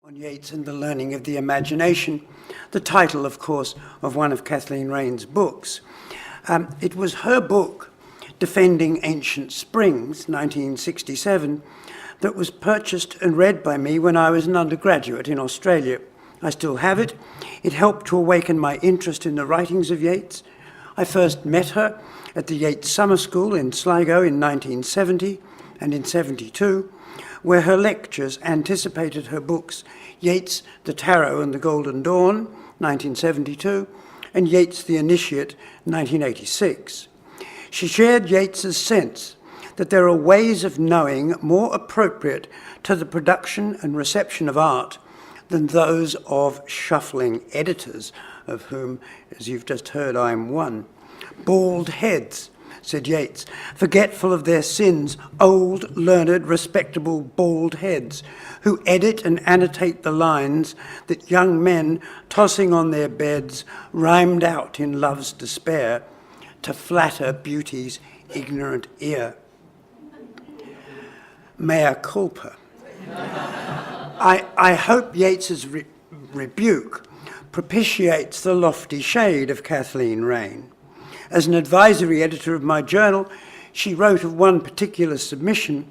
On Yeats and the Learning of the Imagination, the title, of course, of one of Kathleen Raine's books. It was her book, Defending Ancient Springs, 1967, that was purchased and read by me when I was an undergraduate in Australia. I still have it. It helped to awaken my interest in the writings of Yeats. I first met her at the Yeats Summer School in Sligo in 1970 and in 72, where her lectures anticipated her books Yeats, The Tarot and the Golden Dawn, 1972, and Yeats, The Initiate, 1986. She shared Yeats's sense that there are ways of knowing more appropriate to the production and reception of art than those of shuffling editors, of whom, as you've just heard, I am one. Bald heads, said Yeats, forgetful of their sins, old, learned, respectable bald heads, who edit and annotate the lines that young men tossing on their beds rhymed out in love's despair to flatter beauty's ignorant ear. Mea culpa. I hope Yeats's rebuke propitiates the lofty shade of Kathleen Raine. As an advisory editor of my journal, she wrote of one particular submission,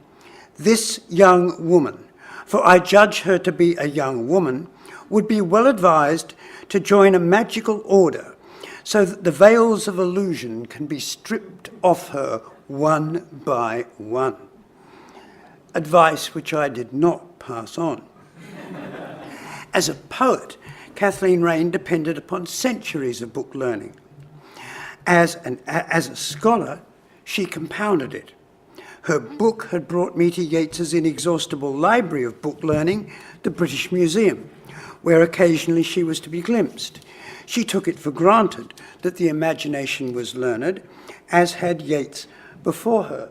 "This young woman, for I judge her to be a young woman, would be well advised to join a magical order so that the veils of illusion can be stripped off her one by one." Advice which I did not pass on. As a poet, Kathleen Raine depended upon centuries of book learning. As a scholar, she compounded it. Her book had brought me to Yeats's inexhaustible library of book learning, the British Museum, where occasionally she was to be glimpsed. She took it for granted that the imagination was learned, as had Yeats before her.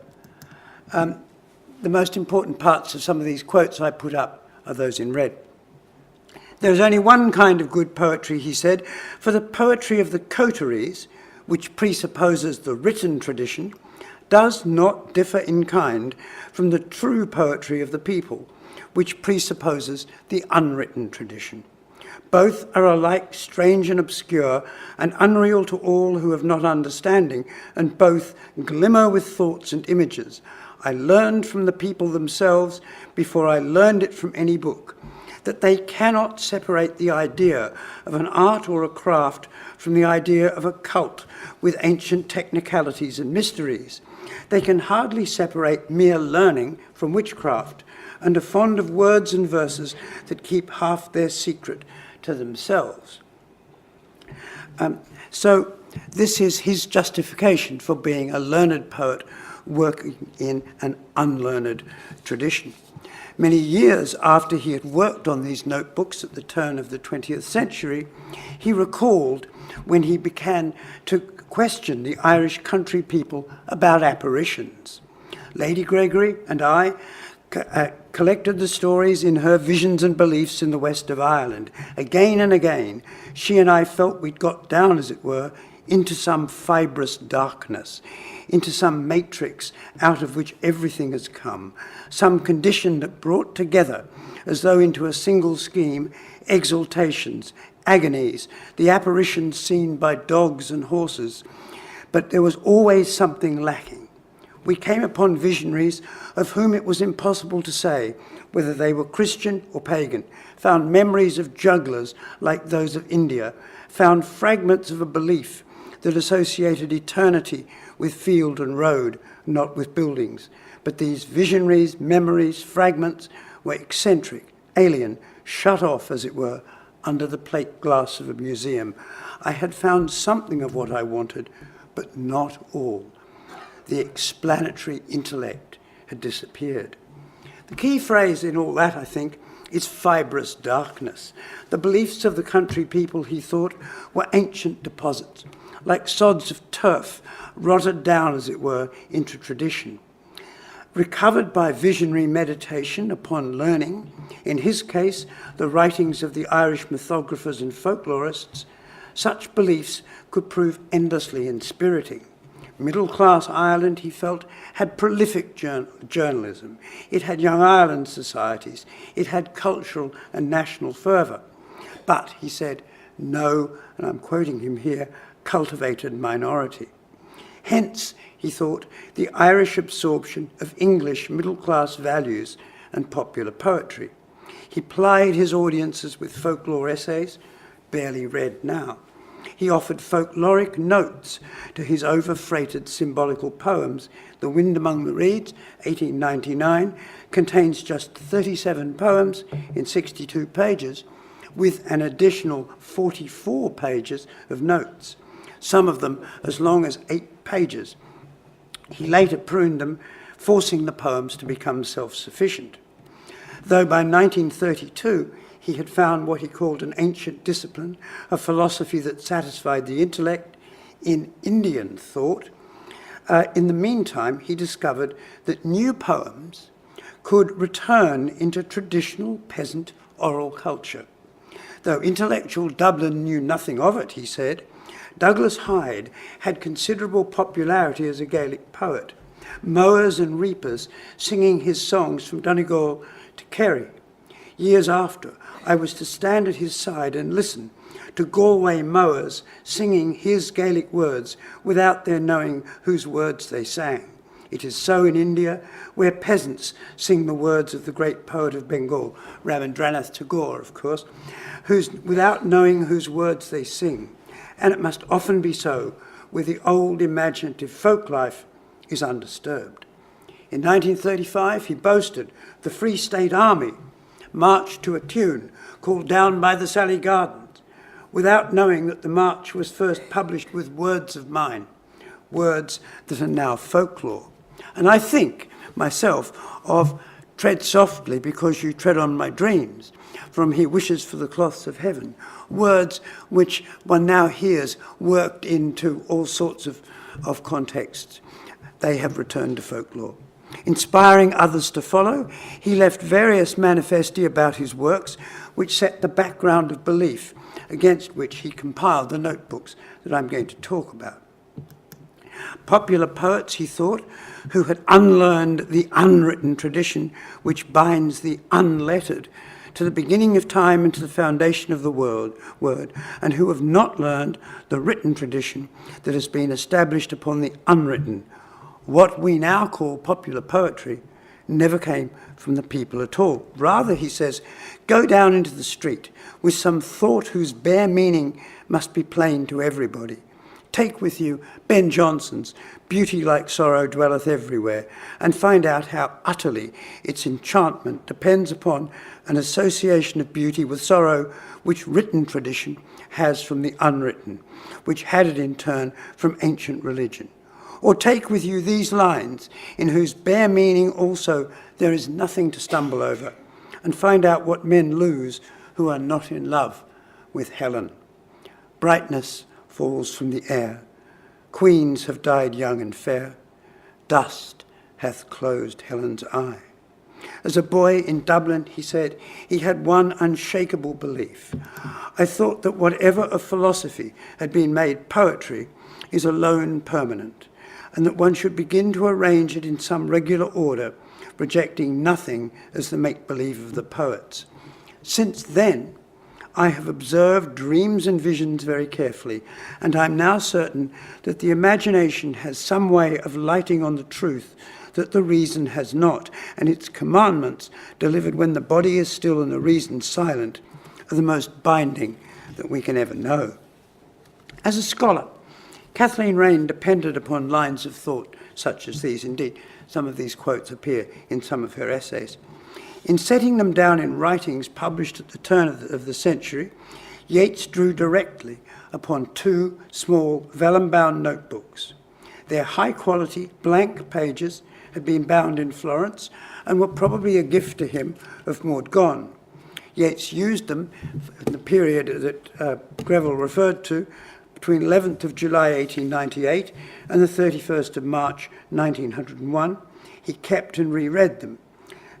The most important parts of some of these quotes I put up are those in red. "There is only one kind of good poetry," he said, "for the poetry of the coteries, which presupposes the written tradition, does not differ in kind from the true poetry of the people, which presupposes the unwritten tradition. Both are alike strange and obscure and unreal to all who have not understanding, and both glimmer with thoughts and images. I learned from the people themselves before I learned it from any book, that they cannot separate the idea of an art or a craft from the idea of a cult with ancient technicalities and mysteries. They can hardly separate mere learning from witchcraft, and are fond of words and verses that keep half their secret to themselves." So this is his justification for being a learned poet working in an unlearned tradition. Many years after he had worked on these notebooks at the turn of the 20th century, he recalled when he began to question the Irish country people about apparitions. "Lady Gregory and I collected the stories in her Visions and Beliefs in the West of Ireland. Again and again, she and I felt we'd got down, as it were, into some fibrous darkness, into some matrix out of which everything has come, some condition that brought together, as though into a single scheme, exaltations, agonies, the apparitions seen by dogs and horses. But there was always something lacking. We came upon visionaries of whom it was impossible to say whether they were Christian or pagan, found memories of jugglers like those of India, found fragments of a belief that associated eternity with field and road, not with buildings. But these visionaries, memories, fragments were eccentric, alien, shut off, as it were, under the plate glass of a museum. I had found something of what I wanted, but not all. The explanatory intellect had disappeared." The key phrase in all that, I think, is fibrous darkness. The beliefs of the country people, he thought, were ancient deposits, like sods of turf, rotted down, as it were, into tradition. Recovered by visionary meditation upon learning, in his case, the writings of the Irish mythographers and folklorists, such beliefs could prove endlessly inspiriting. Middle-class Ireland, he felt, had prolific journalism. It had Young Ireland societies. It had cultural and national fervour. But, he said, no, and I'm quoting him here, cultivated minority. Hence, he thought, the Irish absorption of English middle-class values and popular poetry. He plied his audiences with folklore essays, barely read now. He offered folkloric notes to his over-freighted symbolical poems. The Wind Among the Reeds, 1899, contains just 37 poems in 62 pages, with an additional 44 pages of notes, some of them as long as 8 pages. He later pruned them, forcing the poems to become self-sufficient. Though by 1932, he had found what he called an ancient discipline, a philosophy that satisfied the intellect in Indian thought. In the meantime, he discovered that new poems could return into traditional peasant oral culture. Though intellectual Dublin knew nothing of it, he said, Douglas Hyde had considerable popularity as a Gaelic poet, mowers and reapers singing his songs from Donegal to Kerry. Years after, I was to stand at his side and listen to Galway mowers singing his Gaelic words without their knowing whose words they sang. It is so in India, where peasants sing the words of the great poet of Bengal, Rabindranath Tagore, of course, without knowing whose words they sing. And it must often be so where the old imaginative folk life is undisturbed. In 1935, he boasted the Free State Army marched to a tune called Down by the Sally Gardens, without knowing that the march was first published with words of mine, words that are now folklore. And I think, myself, of Tread Softly Because You Tread on My Dreams, from He Wishes for the Cloths of Heaven, words which one now hears worked into all sorts of contexts. They have returned to folklore. Inspiring others to follow, he left various manifesti about his works, which set the background of belief against which he compiled the notebooks that I'm going to talk about. Popular poets, he thought, who had unlearned the unwritten tradition which binds the unlettered to the beginning of time and to the foundation of the word, and who have not learned the written tradition that has been established upon the unwritten. What we now call popular poetry never came from the people at all. Rather, he says, go down into the street with some thought whose bare meaning must be plain to everybody. Take with you Ben Jonson's Beauty Like Sorrow Dwelleth Everywhere, and find out how utterly its enchantment depends upon an association of beauty with sorrow which written tradition has from the unwritten, which had it in turn from ancient religion. Or take with you these lines, in whose bare meaning also there is nothing to stumble over, and find out what men lose who are not in love with Helen. Brightness falls from the air. Queens have died young and fair. Dust hath closed Helen's eye. As a boy in Dublin, he said, he had one unshakable belief. I thought that whatever of philosophy had been made poetry is alone permanent, and that one should begin to arrange it in some regular order, rejecting nothing as the make-believe of the poets. Since then, I have observed dreams and visions very carefully, and I am now certain that the imagination has some way of lighting on the truth that the reason has not, and its commandments, delivered when the body is still and the reason silent, are the most binding that we can ever know. As a scholar, Kathleen Raine depended upon lines of thought such as these. Indeed, some of these quotes appear in some of her essays. In setting them down in writings published at the turn of the century, Yeats drew directly upon 2 small vellum-bound notebooks. Their high-quality blank pages had been bound in Florence and were probably a gift to him of Maud Gonne. Yeats used them in the period that Greville referred to, between 11th of July 1898 and the 31st of March 1901. He kept and reread them.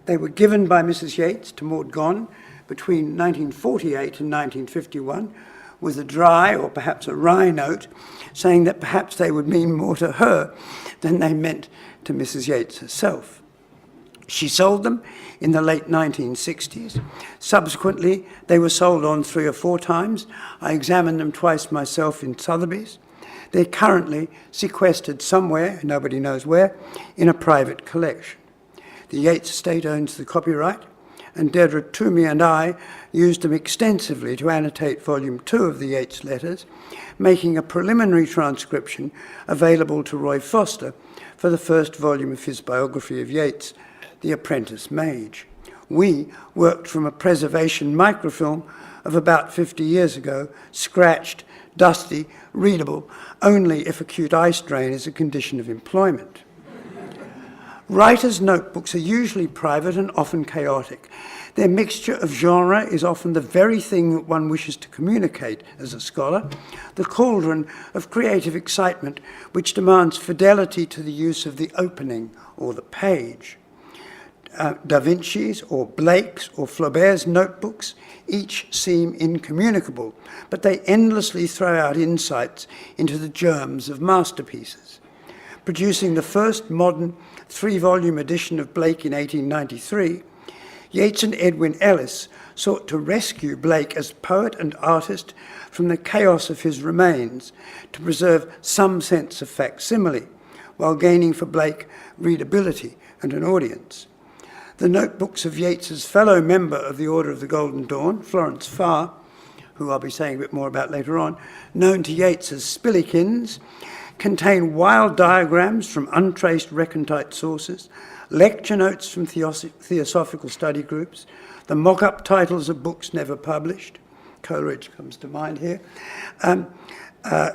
They were given by Mrs. Yeats to Maud Gonne between 1948 and 1951, with a dry or perhaps a wry note, saying that perhaps they would mean more to her than they meant to Mrs. Yeats herself. She sold them in the late 1960s. Subsequently, they were sold on 3 or 4 times. I examined them twice myself in Sotheby's. They're currently sequestered somewhere, nobody knows where, in a private collection. The Yeats estate owns the copyright, and Deirdre Toomey and I used them extensively to annotate Volume 2 of the Yeats letters, making a preliminary transcription available to Roy Foster for the first volume of his biography of Yeats, The Apprentice Mage. We worked from a preservation microfilm of about 50 years ago, scratched, dusty, readable, only if acute eye strain is a condition of employment. Writers' notebooks are usually private and often chaotic. Their mixture of genre is often the very thing that one wishes to communicate as a scholar, the cauldron of creative excitement which demands fidelity to the use of the opening or the page. Da Vinci's or Blake's or Flaubert's notebooks each seem incommunicable, but they endlessly throw out insights into the germs of masterpieces. Producing the first modern 3-volume edition of Blake in 1893, Yeats and Edwin Ellis sought to rescue Blake as poet and artist from the chaos of his remains to preserve some sense of facsimile, while gaining for Blake readability and an audience. The notebooks of Yeats's fellow member of the Order of the Golden Dawn, Florence Farr, who I'll be saying a bit more about later on, known to Yeats as Spillikins, contain wild diagrams from untraced recondite sources, lecture notes from theosophical study groups, the mock-up titles of books never published, Coleridge comes to mind here,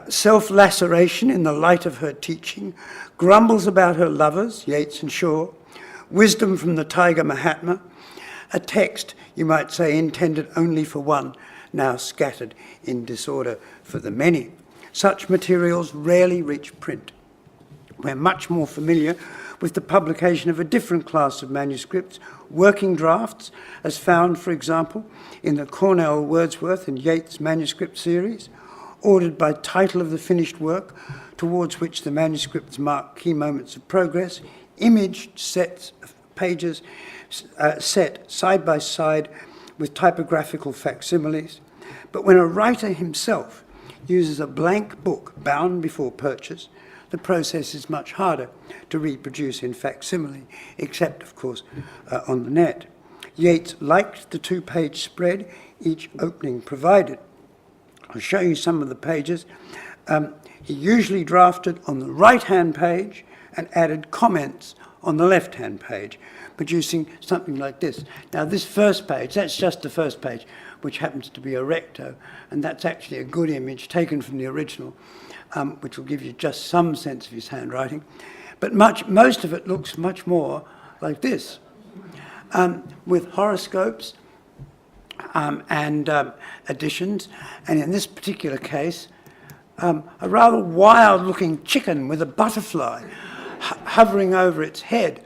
self-laceration in the light of her teaching, grumbles about her lovers, Yeats and Shaw, wisdom from the Tiger Mahatma, a text, you might say, intended only for one, now scattered in disorder for the many. Such materials rarely reach print. We're much more familiar with the publication of a different class of manuscripts, working drafts, as found, for example, in the Cornell, Wordsworth and Yeats manuscript series, ordered by title of the finished work, towards which the manuscripts mark key moments of progress, imaged sets of pages set side by side with typographical facsimiles. But when a writer himself uses a blank book bound before purchase, the process is much harder to reproduce in facsimile, except, of course, on the net. Yeats liked the 2-page spread each opening provided. I'll show you some of the pages. He usually drafted on the right-hand page and added comments on the left-hand page, producing something like this. Now, this first page, that's just the first page, which happens to be a recto, and that's actually a good image taken from the original, which will give you just some sense of his handwriting. But most of it looks much more like this, with horoscopes and additions, and in this particular case, a rather wild-looking chicken with a butterfly hovering over its head.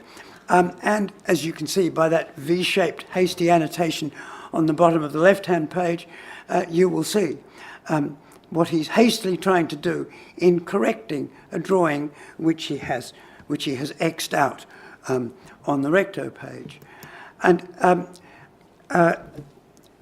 And as you can see by that V-shaped hasty annotation on the bottom of the left-hand page, you will see what he's hastily trying to do in correcting a drawing which he has X'd out on the recto page. And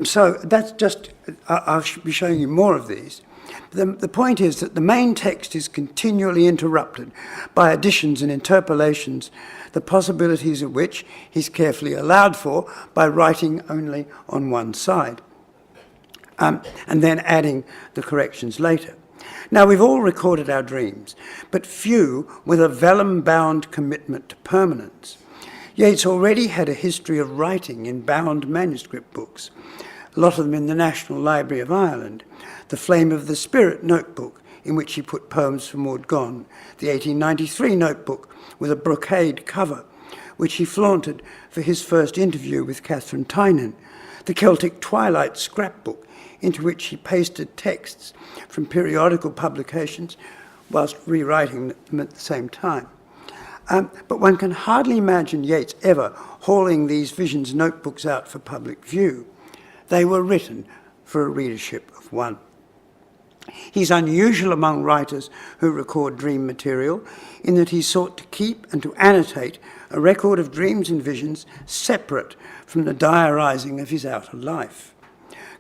so that's just, I'll be showing you more of these. The point is that the main text is continually interrupted by additions and interpolations, the possibilities of which he's carefully allowed for by writing only on one side, and then adding the corrections later. Now, we've all recorded our dreams, but few with a vellum-bound commitment to permanence. Yeats already had a history of writing in bound manuscript books, a lot of them in the National Library of Ireland, the Flame of the Spirit notebook, in which he put poems from Maud Gonne, the 1893 notebook with a brocade cover, which he flaunted for his first interview with Catherine Tynan, the Celtic Twilight scrapbook, into which he pasted texts from periodical publications whilst rewriting them at the same time. But one can hardly imagine Yeats ever hauling these Visions notebooks out for public view. They were written for a readership of one. He's unusual among writers who record dream material in that he sought to keep and to annotate a record of dreams and visions separate from the diarising of his outer life.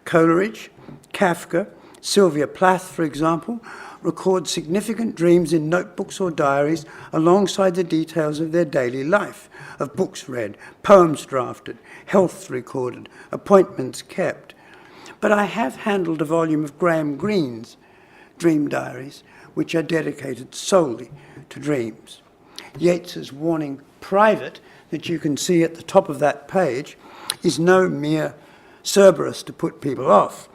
Coleridge, Kafka, Sylvia Plath, for example, record significant dreams in notebooks or diaries alongside the details of their daily life, of books read, poems drafted, health recorded, appointments kept. But I have handled a volume of Graham Greene's dream diaries, which are dedicated solely to dreams. Yeats's warning private, that you can see at the top of that page, is no mere Cerberus to put people off.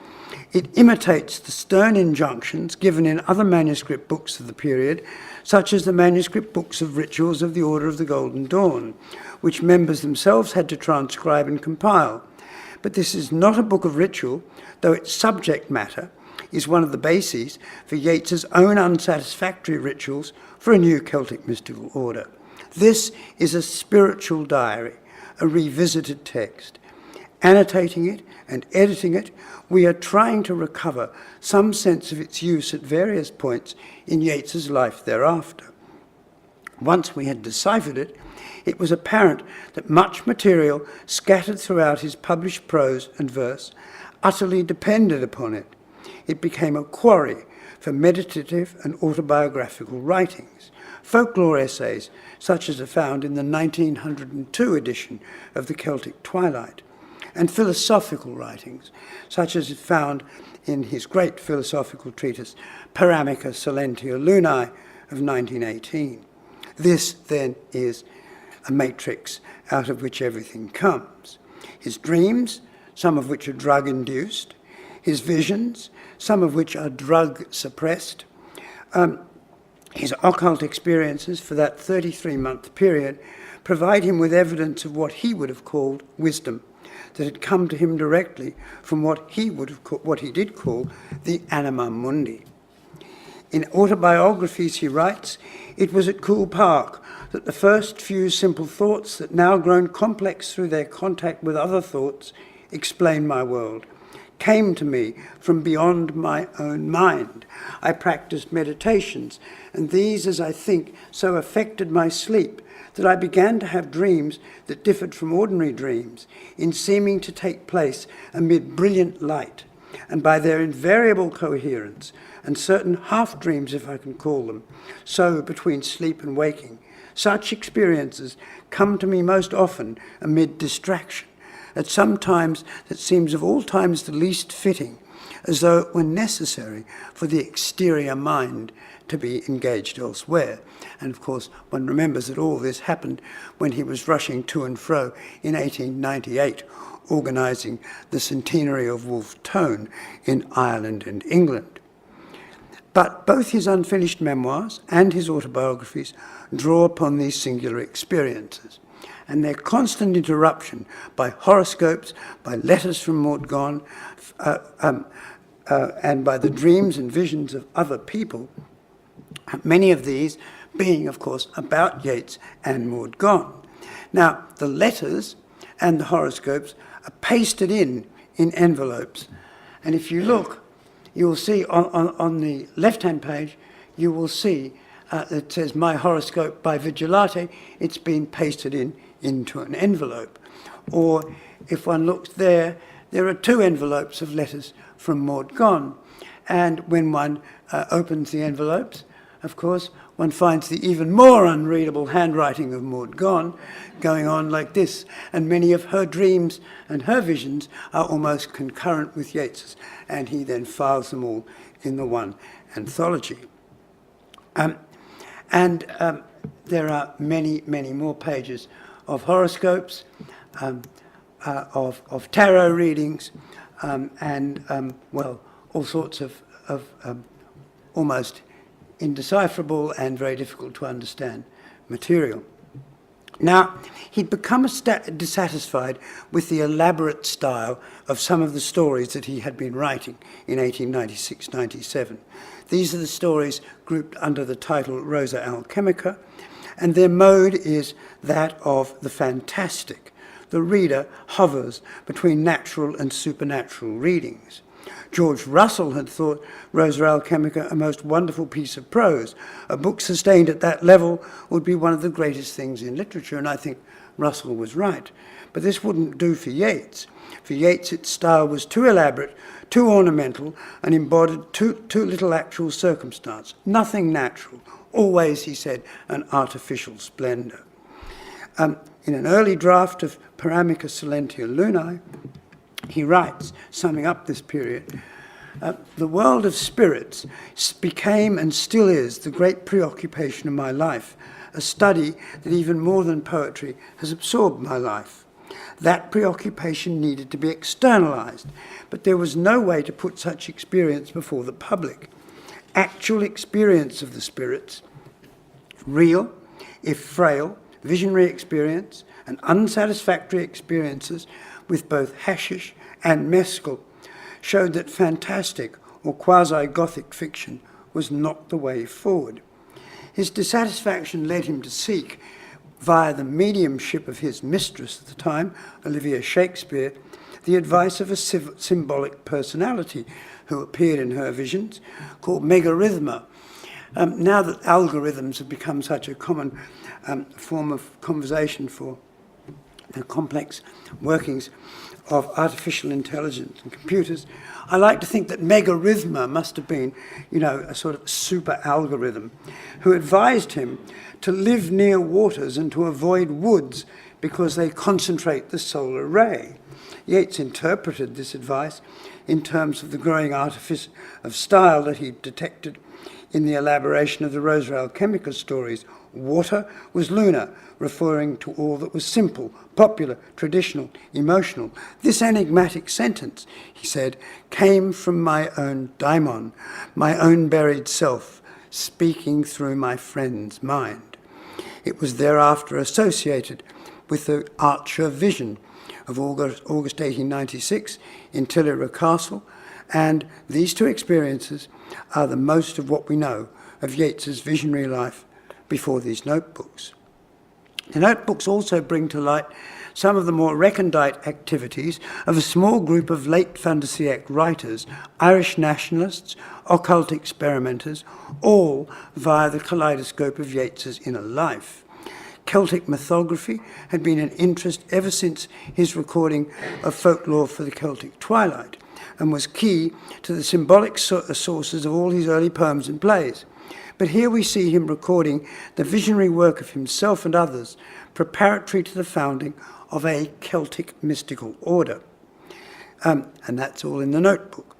It imitates the stern injunctions given in other manuscript books of the period, such as the manuscript books of rituals of the Order of the Golden Dawn, which members themselves had to transcribe and compile. But this is not a book of ritual, though its subject matter is one of the bases for Yeats's own unsatisfactory rituals for a new Celtic mystical order. This is a spiritual diary, a revisited text. Annotating it and editing it, we are trying to recover some sense of its use at various points in Yeats's life thereafter. Once we had deciphered it, it was apparent that much material scattered throughout his published prose and verse utterly depended upon it. It became a quarry for meditative and autobiographical writings, folklore essays such as are found in the 1902 edition of the Celtic Twilight, and philosophical writings such as is found in his great philosophical treatise Paramica Silentia Lunae of 1918. This, then, is a matrix out of which everything comes. His dreams, some of which are drug-induced, his visions, some of which are drug-suppressed, his occult experiences for that 33-month period provide him with evidence of what he would have called wisdom, that had come to him directly from what he did call the anima mundi. In autobiographies he writes, "It was at Coole Park that the first few simple thoughts that now grown complex through their contact with other thoughts explain my world, came to me from beyond my own mind. I practiced meditations, and these, as I think, so affected my sleep that I began to have dreams that differed from ordinary dreams in seeming to take place amid brilliant light, and by their invariable coherence, and certain half-dreams, if I can call them, so between sleep and waking, such experiences come to me most often amid distraction, at some times that seems of all times the least fitting, as though it were necessary for the exterior mind to be engaged elsewhere." And of course, one remembers that all this happened when he was rushing to and fro in 1898, organising the centenary of Wolfe Tone in Ireland and England. But both his unfinished memoirs and his autobiographies draw upon these singular experiences, and their constant interruption by horoscopes, by letters from Maud Gonne, and by the dreams and visions of other people, many of these being, of course, about Yeats and Maud Gonne. Now, the letters and the horoscopes are pasted in envelopes, and if you look, you'll see on the left-hand page, you will see it says "My Horoscope" by Vigilate. It's been pasted into an envelope. Or if one looks there are two envelopes of letters from Maud Gonne. And when one opens the envelopes, of course, one finds the even more unreadable handwriting of Maud Gonne going on like this. And many of her dreams and her visions are almost concurrent with Yeats's, and he then files them all in the one anthology. There are many, many more pages of horoscopes, of tarot readings, all sorts of almost indecipherable and very difficult to understand material. Now, he'd become dissatisfied with the elaborate style of some of the stories that he had been writing in 1896-97. These are the stories grouped under the title Rosa Alchemica, and their mode is that of the fantastic. The reader hovers between natural and supernatural readings. George Russell had thought Rosa Alchemica a most wonderful piece of prose. A book sustained at that level would be one of the greatest things in literature, and I think Russell was right. But this wouldn't do for Yeats. For Yeats, its style was too elaborate, too ornamental, and embodied too little actual circumstance. Nothing natural. Always, he said, an artificial splendour. In an early draft of Paramica Silentia Lunae, he writes, summing up this period, the world of spirits became and still is the great preoccupation of my life, a study that even more than poetry has absorbed my life. That preoccupation needed to be externalized, but there was no way to put such experience before the public. Actual experience of the spirits, real, if frail, visionary experience, and unsatisfactory experiences with both hashish and mescal, showed that fantastic or quasi-Gothic fiction was not the way forward. His dissatisfaction led him to seek, via the mediumship of his mistress at the time, Olivia Shakespear, the advice of a symbolic personality who appeared in her visions, called Megarithma. Now that algorithms have become such a common form of conversation for the complex workings of artificial intelligence and computers, I like to think that Megarithma must have been, a sort of super algorithm who advised him to live near waters and to avoid woods because they concentrate the solar ray. Yeats interpreted this advice in terms of the growing artifice of style that he detected in the elaboration of the Rosa Alchemica stories. Water was lunar, referring to all that was simple, popular, traditional, emotional. This enigmatic sentence, he said, came from my own daimon, my own buried self, speaking through my friend's mind. It was thereafter associated with the Archer vision of August 1896 in Tillera Castle, and these two experiences are the most of what we know of Yeats's visionary life before these notebooks. The notebooks also bring to light some of the more recondite activities of a small group of late fin de siècle writers, Irish nationalists, occult experimenters, all via the kaleidoscope of Yeats's inner life. Celtic mythography had been an interest ever since his recording of folklore for the Celtic Twilight, and was key to the symbolic sources of all his early poems and plays. But here we see him recording the visionary work of himself and others, preparatory to the founding of a Celtic mystical order. And that's all in the notebook.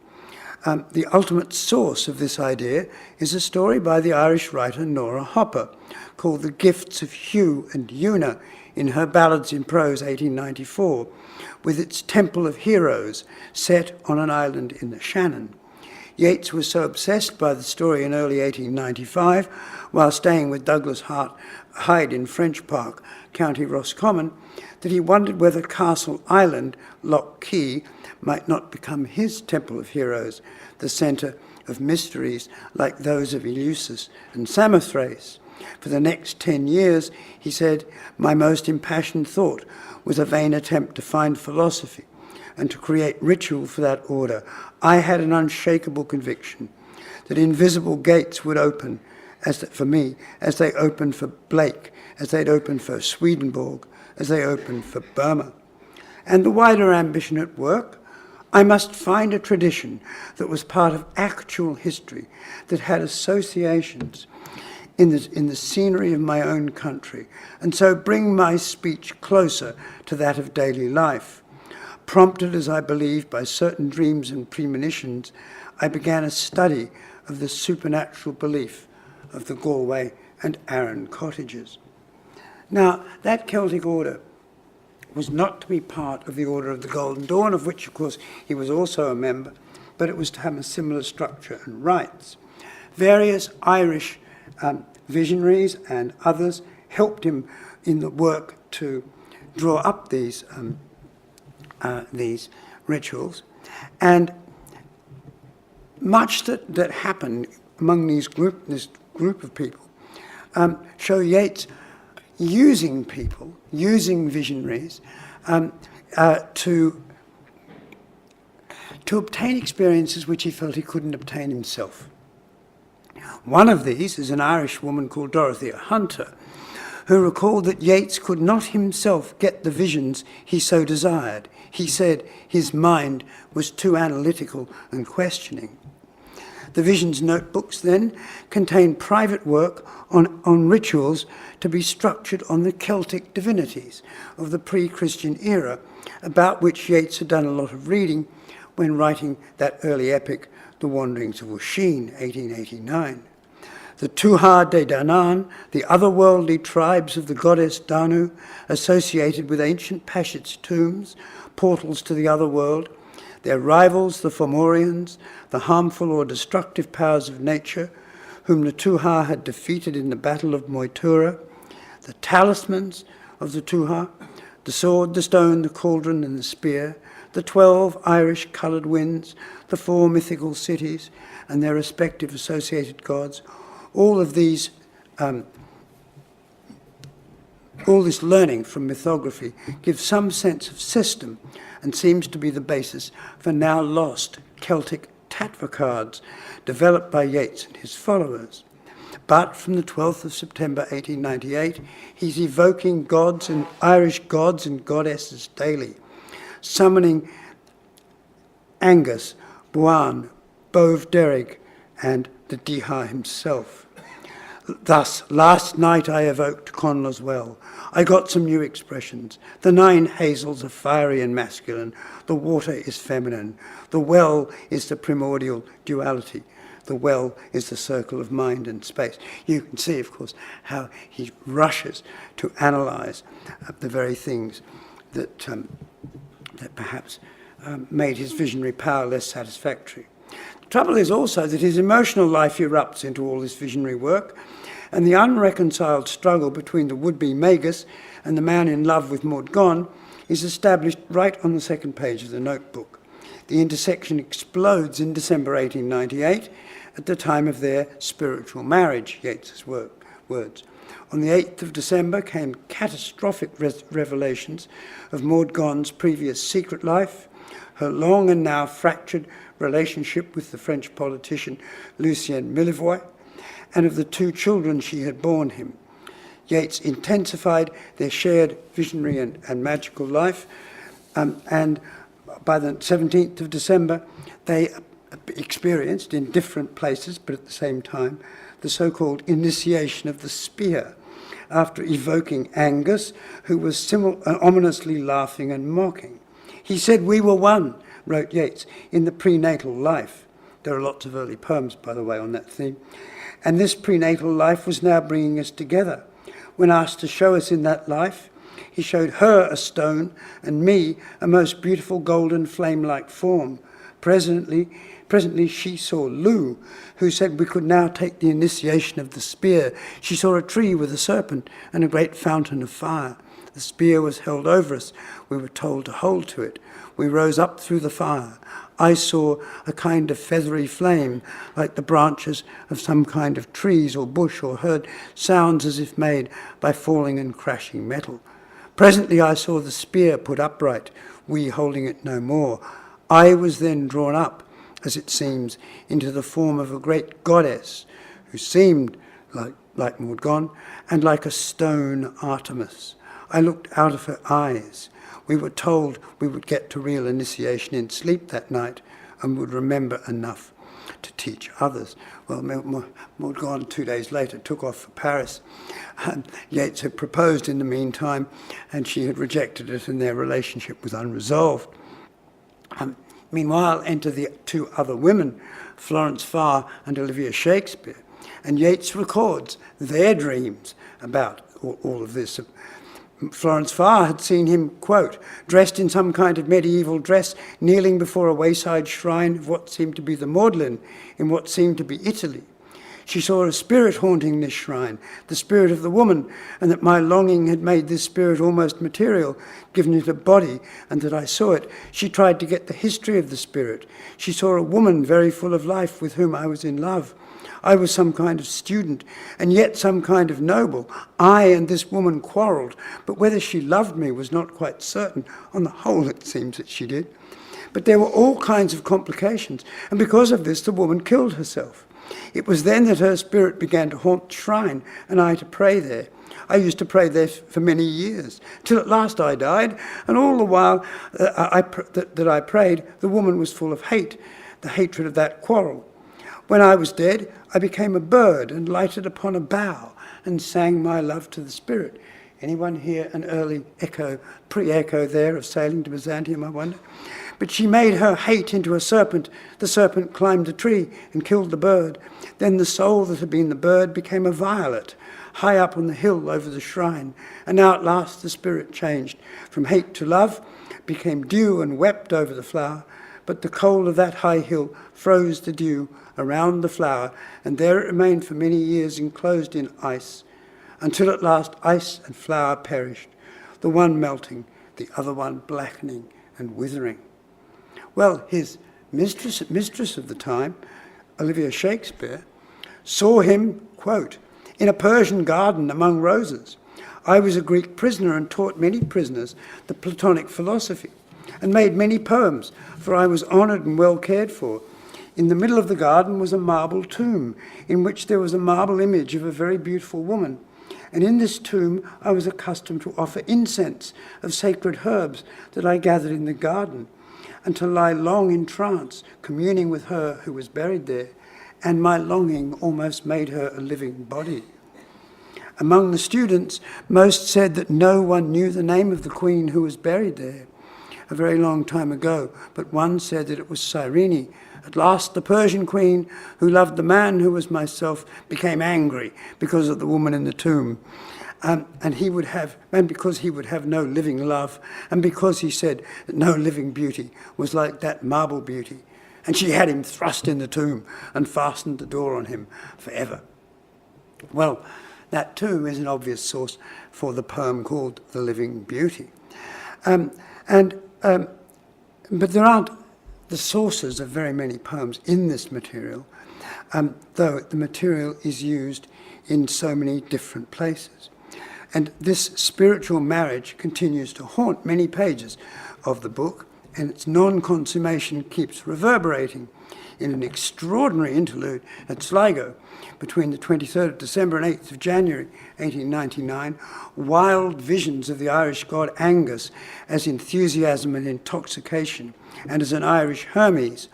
The ultimate source of this idea is a story by the Irish writer Nora Hopper, called The Gifts of Hugh and Una in her Ballads in Prose 1894, with its Temple of Heroes set on an island in the Shannon. Yeats was so obsessed by the story in early 1895, while staying with Douglas Hyde in French Park, County Roscommon, that he wondered whether Castle Island, Loch Key, might not become his Temple of Heroes, the centre of mysteries like those of Eleusis and Samothrace. For the next 10 years, he said, my most impassioned thought was a vain attempt to find philosophy and to create ritual for that order. I had an unshakable conviction that invisible gates would open, for me, as they opened for Blake, as they'd opened for Swedenborg, as they opened for Burma. And the wider ambition at work, I must find a tradition that was part of actual history, that had associations in the scenery of my own country, and so bring my speech closer to that of daily life. Prompted, as I believe, by certain dreams and premonitions, I began a study of the supernatural belief of the Galway and Arran cottages. Now, that Celtic order was not to be part of the Order of the Golden Dawn, of which, of course, he was also a member, but it was to have a similar structure and rites. Various Irish visionaries and others helped him in the work to draw up these rituals, and much that happened among this group of people show Yeats using people, using visionaries to to obtain experiences which he felt he couldn't obtain himself. One of these is an Irish woman called Dorothea Hunter, who recalled that Yeats could not himself get the visions he so desired. He said his mind was too analytical and questioning. The Visions notebooks then contain private work on rituals to be structured on the Celtic divinities of the pre-Christian era, about which Yeats had done a lot of reading when writing that early epic, The Wanderings of Usheen, 1889. The Tuatha De Danann, the otherworldly tribes of the goddess Danu, associated with ancient Pashits tombs, portals to the other world, their rivals, the Fomorians, the harmful or destructive powers of nature, whom the Tuatha had defeated in the Battle of Moytura, the talismans of the Tuatha, the sword, the stone, the cauldron, and the spear, the 12 Irish coloured winds, the 4 mythical cities, and their respective associated gods. All of these, all this learning from mythography gives some sense of system and seems to be the basis for now lost Celtic tatva cards developed by Yeats and his followers. But from the 12th of September 1898, he's evoking gods and Irish gods and goddesses daily, summoning Angus, Buan, Bove Derrig, and the Diha himself. Thus, last night I evoked Connla's well. I got some new expressions. The 9 hazels are fiery and masculine. The water is feminine. The well is the primordial duality. The well is the circle of mind and space. You can see, of course, how he rushes to analyse the very things that, that perhaps made his visionary power less satisfactory. The trouble is also that his emotional life erupts into all this visionary work, and the unreconciled struggle between the would-be Magus and the man in love with Maud Gonne is established right on the second page of the notebook. The intersection explodes in December 1898 at the time of their spiritual marriage, Yeats's words. On the 8th of December came catastrophic revelations of Maud Gonne's previous secret life, her long and now fractured relationship with the French politician Lucien Millevoye, and of the 2 children she had borne him. Yeats intensified their shared visionary and magical life, and by the 17th of December, they experienced in different places, but at the same time, the so-called initiation of the spear, after evoking Angus, who was ominously laughing and mocking. He said, "We were one," wrote Yeats, in the prenatal life. There are lots of early poems, by the way, on that theme. And this prenatal life was now bringing us together. When asked to show us in that life, he showed her a stone and me a most beautiful golden flame-like form. Presently she saw Lou, who said we could now take the initiation of the spear. She saw a tree with a serpent and a great fountain of fire. The spear was held over us. We were told to hold to it. We rose up through the fire. I saw a kind of feathery flame, like the branches of some kind of trees or bush, or heard sounds as if made by falling and crashing metal. Presently I saw the spear put upright, we holding it no more. I was then drawn up, as it seems, into the form of a great goddess, who seemed like Maud Gonne, and like a stone Artemis. I looked out of her eyes. We were told we would get to real initiation in sleep that night and would remember enough to teach others. Well, Maud Gonne 2 days later took off for Paris. Yeats had proposed in the meantime, and she had rejected it, and their relationship was unresolved. Meanwhile, enter the 2 other women, Florence Farr and Olivia Shakespear, and Yeats records their dreams about all of this. Florence Farr had seen him, quote, dressed in some kind of medieval dress, kneeling before a wayside shrine of what seemed to be the Magdalene in what seemed to be Italy. She saw a spirit haunting this shrine, the spirit of the woman, and that my longing had made this spirit almost material, given it a body, and that I saw it. She tried to get the history of the spirit. She saw a woman very full of life with whom I was in love. I was some kind of student, and yet some kind of noble. I and this woman quarrelled, but whether she loved me was not quite certain. On the whole, it seems that she did. But there were all kinds of complications, and because of this, the woman killed herself. It was then that her spirit began to haunt the shrine, and I to pray there. I used to pray there for many years, till at last I died, and all the while that I prayed, the woman was full of hate, the hatred of that quarrel. When I was dead, I became a bird and lighted upon a bough and sang my love to the spirit. Anyone hear an early echo, pre-echo there of sailing to Byzantium, I wonder? But she made her hate into a serpent. The serpent climbed a tree and killed the bird. Then the soul that had been the bird became a violet, high up on the hill over the shrine. And now at last the spirit changed. From hate to love, became dew and wept over the flower. But the cold of that high hill froze the dew around the flower, and there it remained for many years enclosed in ice, until at last ice and flower perished, the one melting, the other one blackening and withering. Well, his mistress of the time, Olivia Shakespeare, saw him, quote, in a Persian garden among roses. I was a Greek prisoner and taught many prisoners the Platonic philosophy and made many poems, for I was honoured and well cared for. In the middle of the garden was a marble tomb, in which there was a marble image of a very beautiful woman. And in this tomb I was accustomed to offer incense of sacred herbs that I gathered in the garden, and to lie long in trance, communing with her who was buried there, and my longing almost made her a living body. Among the students, most said that no one knew the name of the queen who was buried there a very long time ago, but one said that it was Cyrene. At last the Persian queen, who loved the man who was myself, became angry because of the woman in the tomb. And because he would have no living love, and because he said that no living beauty was like that marble beauty. And she had him thrust in the tomb and fastened the door on him forever. Well, that too is an obvious source for the poem called The Living Beauty. But there aren't the sources of very many poems in this material, though the material is used in so many different places. And this spiritual marriage continues to haunt many pages of the book, and its non-consummation keeps reverberating in an extraordinary interlude at Sligo between the 23rd of December and 8th of January 1899. Wild visions of the Irish god Angus as enthusiasm and intoxication, and as an Irish Hermes,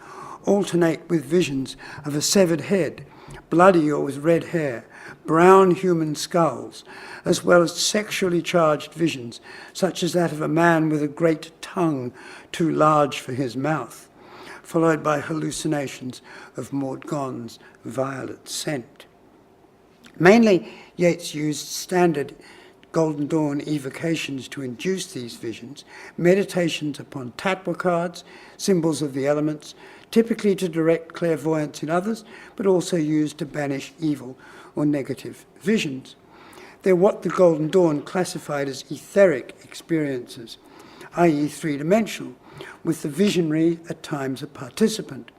alternate with visions of a severed head, bloody or with red hair, brown human skulls, as well as sexually charged visions, such as that of a man with a great tongue too large for his mouth, followed by hallucinations of Maud Gonne's violet scent. Mainly, Yeats used standard Golden Dawn evocations to induce these visions, meditations upon tatwa cards, symbols of the elements, typically to direct clairvoyance in others, but also used to banish evil or negative visions. They're what the Golden Dawn classified as etheric experiences, i.e. three-dimensional, with the visionary at times a participant.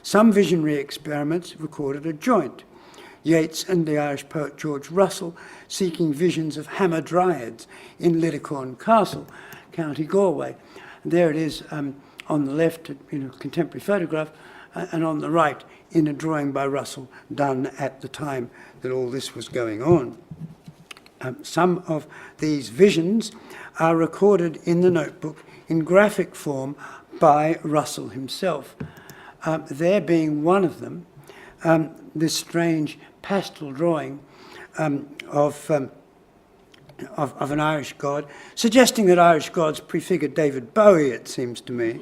Some visionary experiments recorded a joint, Yeats and the Irish poet George Russell seeking visions of hamadryads in Liddicombe Castle, County Galway. And there it is on the left in a contemporary photograph, and on the right in a drawing by Russell done at the time that all this was going on. Some of these visions are recorded in the notebook in graphic form by Russell himself. There being one of them, this strange pastel drawing of an Irish god, suggesting that Irish gods prefigured David Bowie, it seems to me,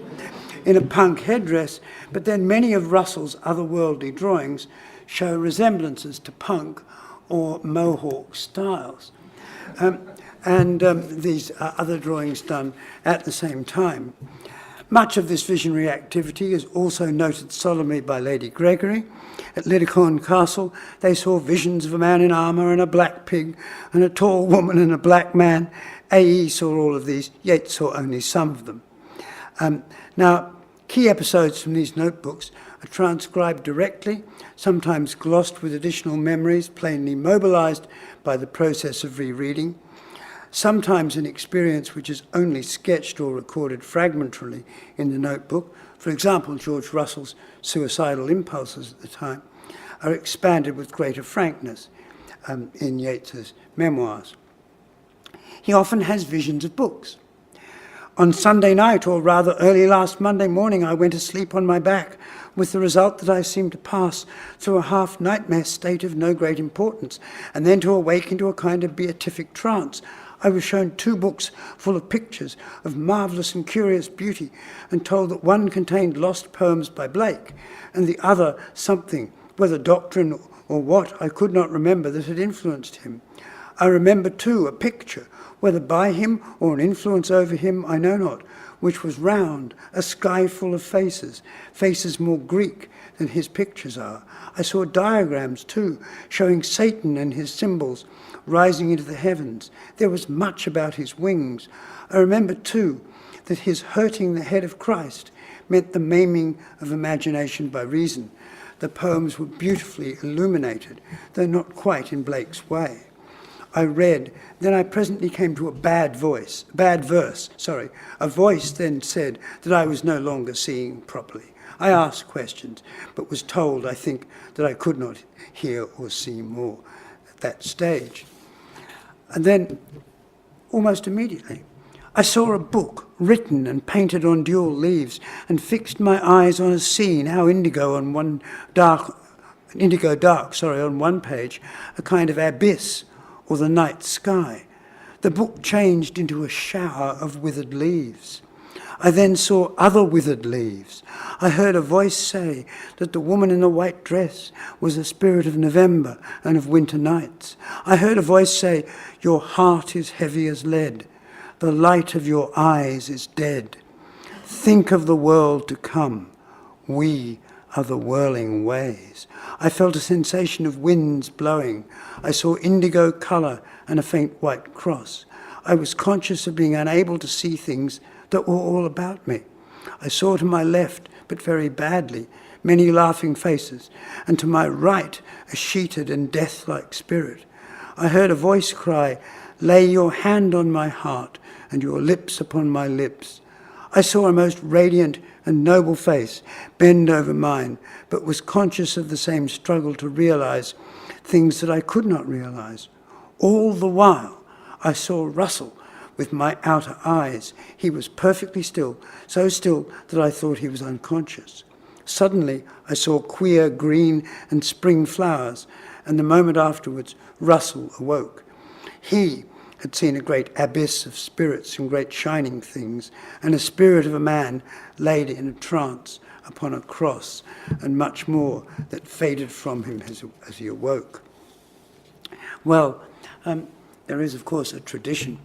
in a punk headdress, but then many of Russell's otherworldly drawings show resemblances to punk or Mohawk styles. These are other drawings done at the same time. Much of this visionary activity is also noted solemnly by Lady Gregory. At Liddicombe Castle, they saw visions of a man in armour and a black pig and a tall woman and a black man. A.E. saw all of these, Yeats saw only some of them. Now, key episodes from these notebooks are transcribed directly, sometimes glossed with additional memories, plainly mobilised by the process of rereading. sometimes an experience which is only sketched or recorded fragmentarily in the notebook, for example, George Russell's suicidal impulses at the time, are expanded with greater frankness in Yeats's memoirs. He often has visions of books. On Sunday night, or rather early last Monday morning, I went to sleep on my back, with the result that I seemed to pass through a half-nightmare state of no great importance, and then to awake into a kind of beatific trance. I was shown 2 books full of pictures of marvellous and curious beauty, and told that one contained lost poems by Blake, and the other something, whether doctrine or what, I could not remember, that had influenced him. I remember too a picture, whether by him or an influence over him, I know not, which was round, a sky full of faces, faces more Greek than his pictures are. I saw diagrams too, showing Satan and his symbols rising into the heavens. There was much about his wings. I remember too that his hurting the head of Christ meant the maiming of imagination by reason. The poems were beautifully illuminated, though not quite in Blake's way. I read, then I presently came to a bad verse. A voice then said that I was no longer seeing properly. I asked questions, but was told, I think, that I could not hear or see more at that stage. And then, almost immediately, I saw a book written and painted on dual leaves, and fixed my eyes on a scene, how indigo dark on one page, a kind of abyss, or the night sky. The book changed into a shower of withered leaves. I then saw other withered leaves. I heard a voice say that the woman in the white dress was a spirit of November and of winter nights. I heard a voice say, "Your heart is heavy as lead. The light of your eyes is dead. Think of the world to come. We are the whirling ways." I felt a sensation of winds blowing. I saw indigo colour and a faint white cross. I was conscious of being unable to see things that were all about me. I saw to my left, but very badly, many laughing faces, and to my right a sheeted and death-like spirit. I heard a voice cry, "Lay your hand on my heart and your lips upon my lips." I saw a most radiant and noble face bend over mine, but was conscious of the same struggle to realize things that I could not realize. All the while, I saw Russell with my outer eyes. He was perfectly still, so still that I thought he was unconscious. Suddenly, I saw queer green and spring flowers, and the moment afterwards, Russell awoke. He had seen a great abyss of spirits and great shining things, and a spirit of a man laid in a trance upon a cross, and much more that faded from him as he awoke. Well, there is, of course, a tradition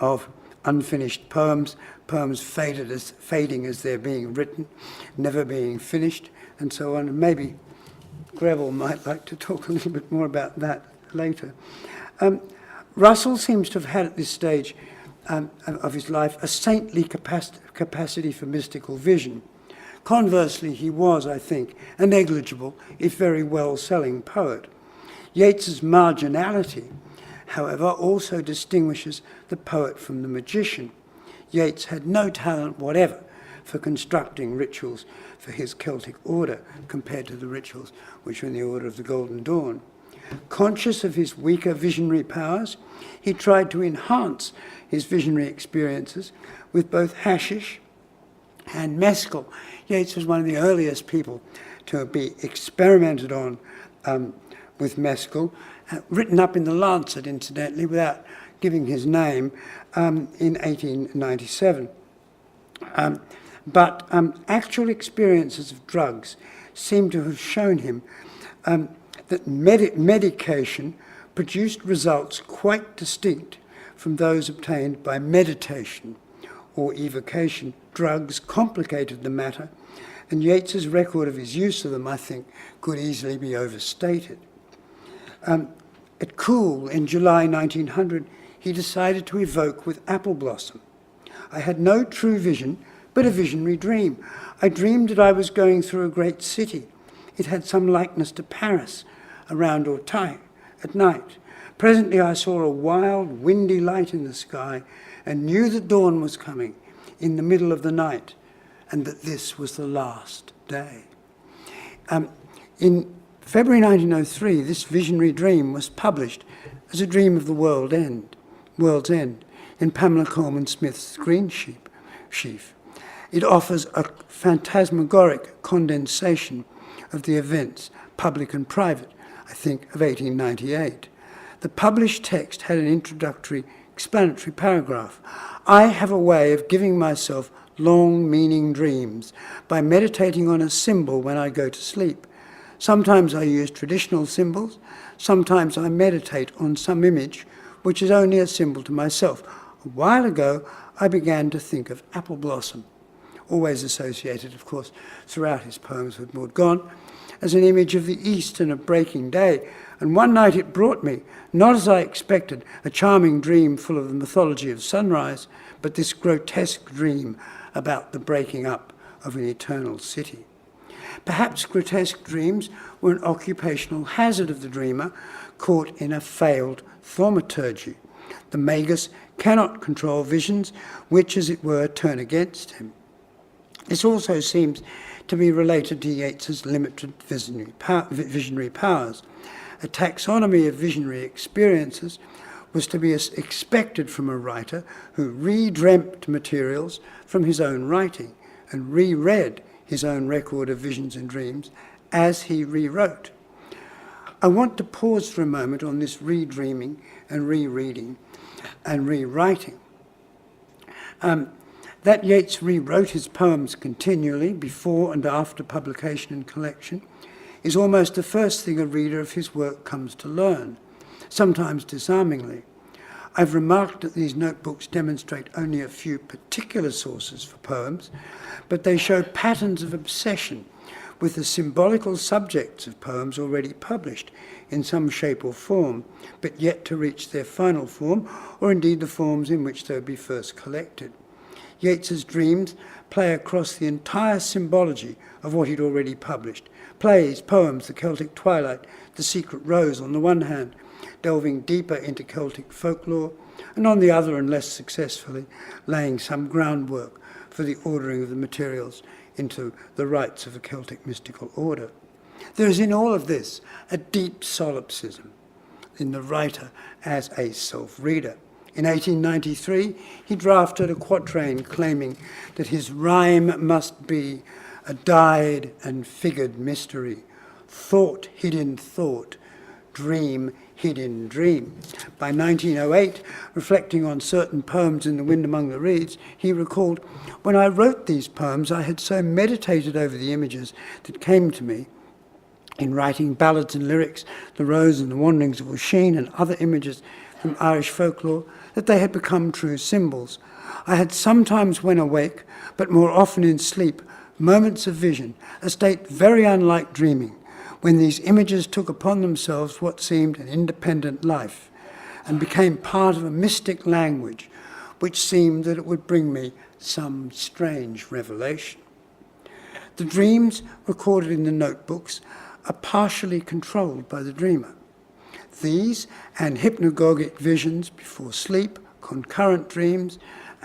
of unfinished poems, poems fading as they're being written, never being finished, and so on. And maybe Greville might like to talk a little bit more about that later. Russell seems to have had at this stage of his life a saintly capacity for mystical vision. Conversely, he was, I think, a negligible, if very well-selling poet. Yeats's marginality, however, also distinguishes the poet from the magician. Yeats had no talent whatever for constructing rituals for his Celtic order compared to the rituals which were in the order of the Golden Dawn. Conscious of his weaker visionary powers, he tried to enhance his visionary experiences with both hashish and mescal. Yeats was one of the earliest people to be experimented on with mescal, written up in the Lancet, incidentally, without giving his name, in 1897. But actual experiences of drugs seem to have shown him that medication produced results quite distinct from those obtained by meditation or evocation. Drugs complicated the matter, and Yeats's record of his use of them, I think, could easily be overstated. At Gould in July 1900, he decided to evoke with apple blossom. "I had no true vision, but a visionary dream. I dreamed that I was going through a great city. It had some likeness to Paris, around Auteuil at night. Presently I saw a wild, windy light in the sky and knew that dawn was coming in the middle of the night and that this was the last day. In February 1903, this visionary dream was published as a dream of the world's end in Pamela Colman Smith's Green Sheaf. It offers a phantasmagoric condensation of the events, public and private, I think, of 1898. The published text had an introductory explanatory paragraph. I have a way of giving myself long, meaning dreams by meditating on a symbol when I go to sleep. Sometimes I use traditional symbols, sometimes I meditate on some image which is only a symbol to myself. A while ago, I began to think of apple blossom, always associated, of course, throughout his poems with Lord Gonne, as an image of the East and of breaking day. And one night it brought me, not as I expected, a charming dream full of the mythology of sunrise, but this grotesque dream about the breaking up of an eternal city. Perhaps grotesque dreams were an occupational hazard of the dreamer, caught in a failed thaumaturgy. The magus cannot control visions which, as it were, turn against him. This also seems to be related to Yeats's limited visionary powers. A taxonomy of visionary experiences was to be expected from a writer who re-dreamt materials from his own writing and reread his own record of visions and dreams as he rewrote. I want to pause for a moment on this redreaming and rereading and rewriting. That Yeats rewrote his poems continually before and after publication and collection is almost the first thing a reader of his work comes to learn, sometimes disarmingly. I've remarked that these notebooks demonstrate only a few particular sources for poems, but they show patterns of obsession with the symbolical subjects of poems already published in some shape or form, but yet to reach their final form, or indeed the forms in which they would be first collected. Yeats's dreams play across the entire symbology of what he'd already published. Plays, poems, the Celtic Twilight, the Secret Rose on the one hand, delving deeper into Celtic folklore, and on the other, and less successfully, laying some groundwork for the ordering of the materials into the rites of a Celtic mystical order. There is in all of this a deep solipsism in the writer as a self-reader. In 1893, he drafted a quatrain claiming that his rhyme must be a dyed and figured mystery, thought hid in thought, dream hid in dream. By 1908, reflecting on certain poems in The Wind Among the Reeds, he recalled, "When I wrote these poems, I had so meditated over the images that came to me in writing ballads and lyrics, The Rose and the Wanderings of Oisin and other images from Irish folklore, that they had become true symbols. I had sometimes, when awake, but more often in sleep, moments of vision, a state very unlike dreaming, when these images took upon themselves what seemed an independent life and became part of a mystic language which seemed that it would bring me some strange revelation." The dreams recorded in the notebooks are partially controlled by the dreamer. These and hypnagogic visions before sleep, concurrent dreams,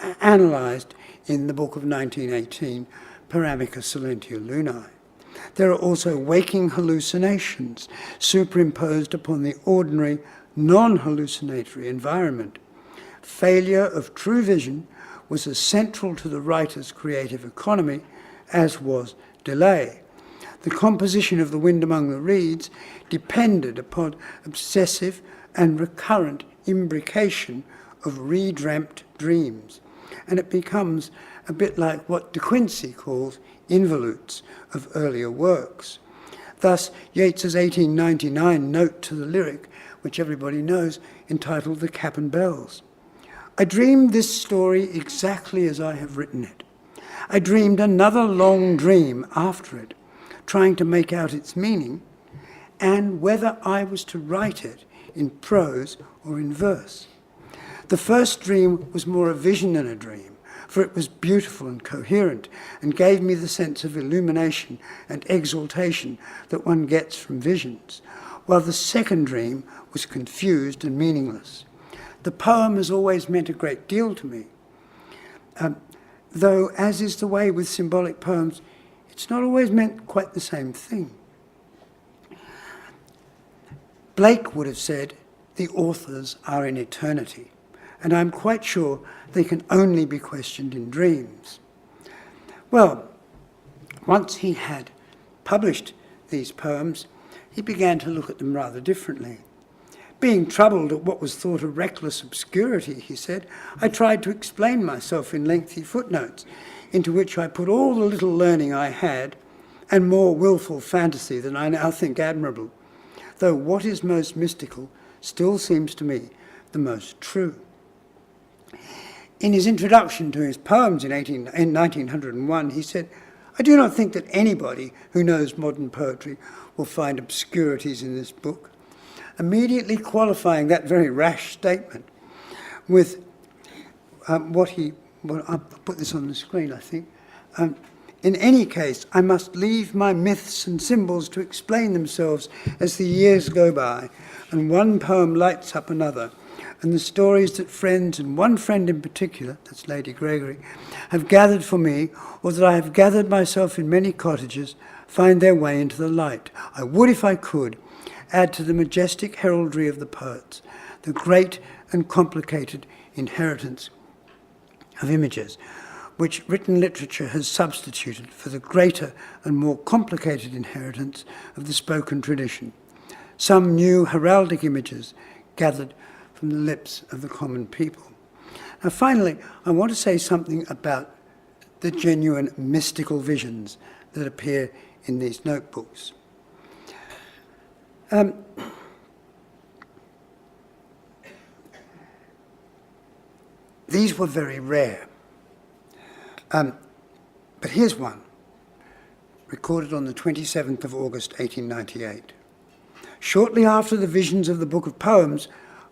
are analysed in the book of 1918, Per Amica Silentia Lunae. There are also waking hallucinations superimposed upon the ordinary, non-hallucinatory environment. Failure of true vision was as central to the writer's creative economy as was delay. The composition of The Wind Among the Reeds depended upon obsessive and recurrent imbrication of redreamt dreams, and it becomes a bit like what De Quincey calls involutes of earlier works. Thus, Yeats's 1899 note to the lyric, which everybody knows, entitled The Cap and Bells. I dreamed this story exactly as I have written it. I dreamed another long dream after it, trying to make out its meaning, and whether I was to write it in prose or in verse. The first dream was more a vision than a dream, for it was beautiful and coherent and gave me the sense of illumination and exaltation that one gets from visions, while the second dream was confused and meaningless. The poem has always meant a great deal to me, though, as is the way with symbolic poems, it's not always meant quite the same thing. Blake would have said, the authors are in eternity, and I'm quite sure they can only be questioned in dreams. Well, once he had published these poems, he began to look at them rather differently. Being troubled at what was thought a reckless obscurity, he said, I tried to explain myself in lengthy footnotes, into which I put all the little learning I had, and more wilful fantasy than I now think admirable, though what is most mystical still seems to me the most true. In his introduction to his poems in 1901, he said, I do not think that anybody who knows modern poetry will find obscurities in this book, immediately qualifying that very rash statement with I'll put this on the screen, I think. In any case, I must leave my myths and symbols to explain themselves as the years go by, and one poem lights up another, and the stories that friends, and one friend in particular, that's Lady Gregory, have gathered for me, or that I have gathered myself in many cottages, find their way into the light. I would, if I could, add to the majestic heraldry of the poets, the great and complicated inheritance of images, which written literature has substituted for the greater and more complicated inheritance of the spoken tradition. Some new heraldic images gathered from the lips of the common people. Now finally, I want to say something about the genuine mystical visions that appear in these notebooks. These were very rare. But here's one, recorded on the 27th of August, 1898. Shortly after the visions of the Book of Poems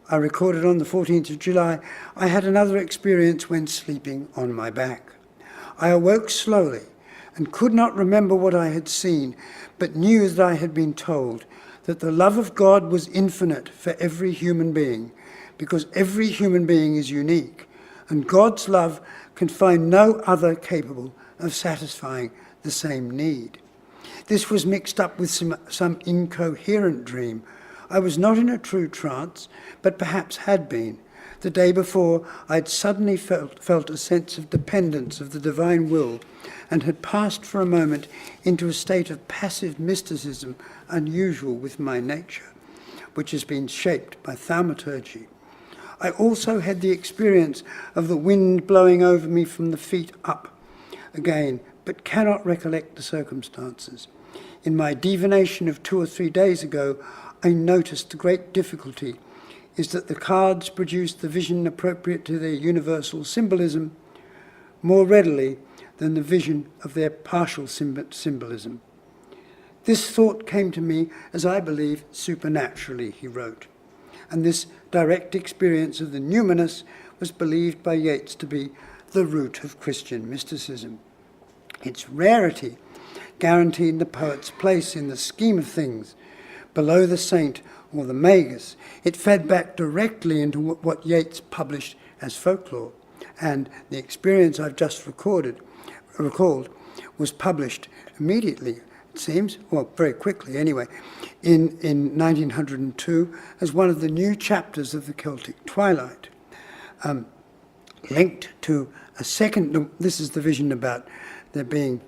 I recorded on the 14th of July, I had another experience when sleeping on my back. I awoke slowly and could not remember what I had seen, but knew that I had been told that the love of God was infinite for every human being, because every human being is unique, and God's love can find no other capable of satisfying the same need. This was mixed up with some incoherent dream. I was not in a true trance, but perhaps had been. The day before, I had suddenly felt a sense of dependence of the divine will, and had passed for a moment into a state of passive mysticism unusual with my nature, which has been shaped by thaumaturgy. I also had the experience of the wind blowing over me from the feet up again, but cannot recollect the circumstances. In my divination of 2 or 3 days ago, I noticed the great difficulty is that the cards produce the vision appropriate to their universal symbolism more readily than the vision of their partial symbolism. This thought came to me, as I believe, supernaturally, he wrote, and this direct experience of the numinous was believed by Yeats to be the root of Christian mysticism. Its rarity guaranteed the poet's place in the scheme of things, below the saint or the magus. It fed back directly into what Yeats published as folklore, and the experience I've just recalled was published immediately, it seems, well, very quickly anyway, in 1902 as one of the new chapters of the Celtic Twilight, linked to a second, this is the vision about there being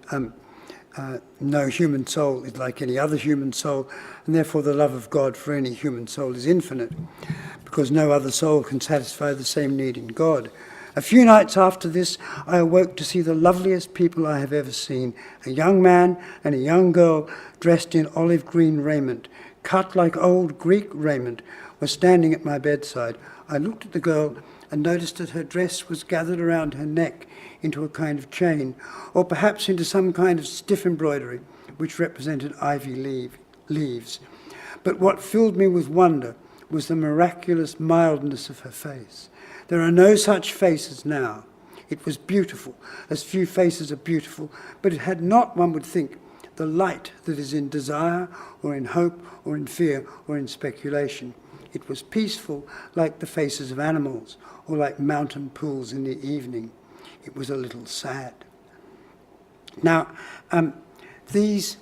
no human soul is like any other human soul, and therefore the love of God for any human soul is infinite, because no other soul can satisfy the same need in God. A few nights after this, I awoke to see the loveliest people I have ever seen. A young man and a young girl dressed in olive green raiment, cut like old Greek raiment, were standing at my bedside. I looked at the girl and noticed that her dress was gathered around her neck into a kind of chain, or perhaps into some kind of stiff embroidery, which represented ivy leaves. But what filled me with wonder was the miraculous mildness of her face. There are no such faces now. It was beautiful, as few faces are beautiful, but it had not, one would think, the light that is in desire or in hope or in fear or in speculation. It was peaceful like the faces of animals or like mountain pools in the evening. It was a little sad. Now, these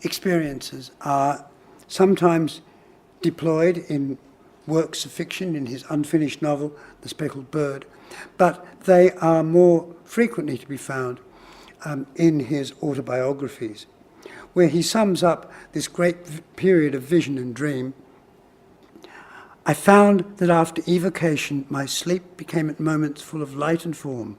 experiences are sometimes deployed in works of fiction, in his unfinished novel, The Speckled Bird, but they are more frequently to be found in his autobiographies, where he sums up this great period of vision and dream. I found that after evocation, my sleep became at moments full of light and form,